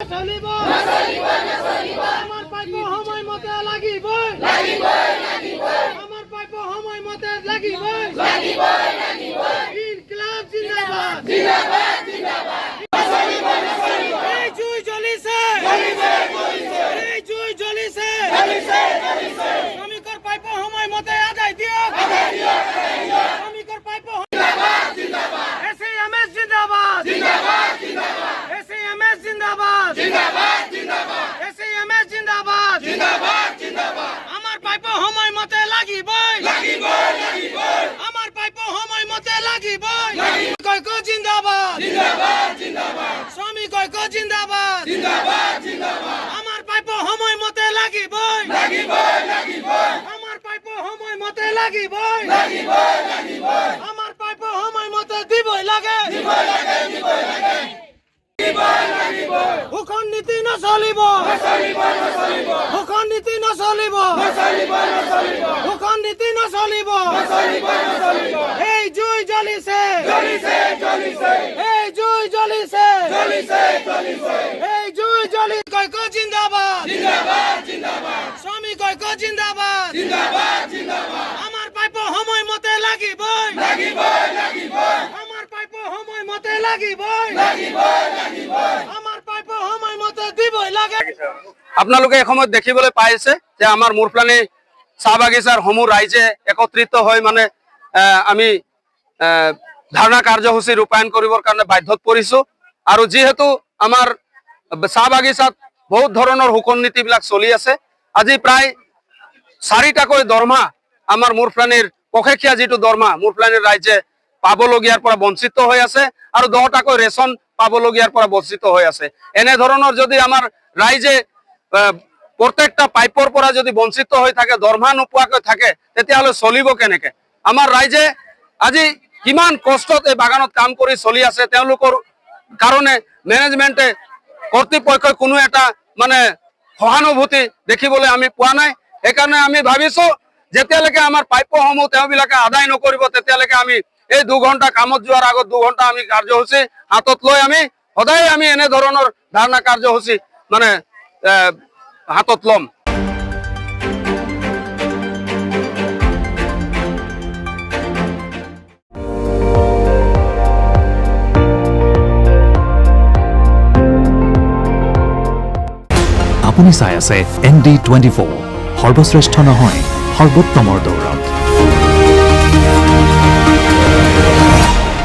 নচলিব আমাৰ পাইপ সময় মতে লাগিব আমাৰ পাইপ সময় মতে লাগিব ইনকিলাব জিন্দাবাদ এই জুই জ্বলিছে এই জুই জ্বলিছে শ্ৰমিকৰ পাইপ সময় মতে আদায় দিয়ক শ্ৰমিকৰ পাইপ SAMS জিন্দাবাদ SAMS জিন্দাবাদ SAMS জিন্দাবাদ আমার পাইপ সময় মতে লাগিবই আমার পাইপ সময় মতে লাগিবই ঐক্য জিন্দাবাদ শ্রমিক ঐক্য জিন্দাবাদ আমার পাইপ সময় মতে লাগিবই আমার পাইপ সময় মতে লাগিবই আমার পাইপ সময় মতে দিবই লাগে হুকন নীতি নচলিব হুকন নীতি নচলিব হুকন নীতি নচলিব এই জুই জ্বলিছে এই জুই জ্বলিছে এই জুই জ্বলি ঐক্য জিন্দাবাদ শ্রমিক ঐক্য জিন্দাবাদ আমার পাইপ সময় মতে লাগিবই আমার পাইপ সময় মতে লাগিবই আমার পাইপ সময় মতে দিবই লাগে আপোনালোকে এসময়ত দেখিবলৈ পাইছে যে আমাৰ মুৰফ্লানি চাহ বাগিচাৰ সমূহ ৰাইজে একত্ৰিত হৈ মানে আমি ধাৰণা কাৰ্যসূচী ৰূপায়ণ কৰিবৰ কাৰণে বাধ্যত পৰিছো আৰু যিহেতু আমাৰ চাহ বাগিচাত বহুত ধৰণৰ হুকন নীতিবিলাক চলি আছে আজি প্ৰায় 4টাকৈ দৰমহা আমাৰ মুৰফ্লানিৰ পখেখীয়া যিটো দৰমহা মুৰফ্লানিৰ ৰাইজে পাবলগীয়াৰ পৰা বঞ্চিত হৈ আছে আৰু 10টাকৈ ৰেচন পাবলগীয়াৰ পৰা বঞ্চিত হৈ আছে এনে ধৰণৰ যদি আমাৰ ৰাইজে প্ৰত্যেকটা পাইপৰ পৰা যদি বঞ্চিত হৈ থাকে দৰমহা নোপোৱাকৈ থাকে তেতিয়াহ'লে চলিব কেনেকে আমাৰ ৰাইজে আজি কিমান কষ্টত এই বাগানত কাম কৰি চলি আছে তেওঁলোকৰ কাৰণে মেনেজমেন্টে কৰ্তৃপক্ষই কোনো এটা মানে সহানুভূতি দেখিবলৈ আমি পোৱা নাই সেইকাৰণে আমি ভাবিছো যেতিয়ালৈকে আমাৰ পাইপসমূহ তেওঁবিলাকে আদায় নকৰিব তেতিয়ালৈকে আমি এই 2 ঘণ্টা কামত যোৱাৰ আগত 2 ঘণ্টা আমি কাৰ্যসূচী হাতত লৈ আমি সদায় আমি এনে ধৰণৰ ধাৰণা কাৰ্যসূচী মানে হাতত লম আপুনি চাই আছে ND24 সৰ্বশ্ৰেষ্ঠ নহয় সৰ্বোত্তমৰ দৌৰত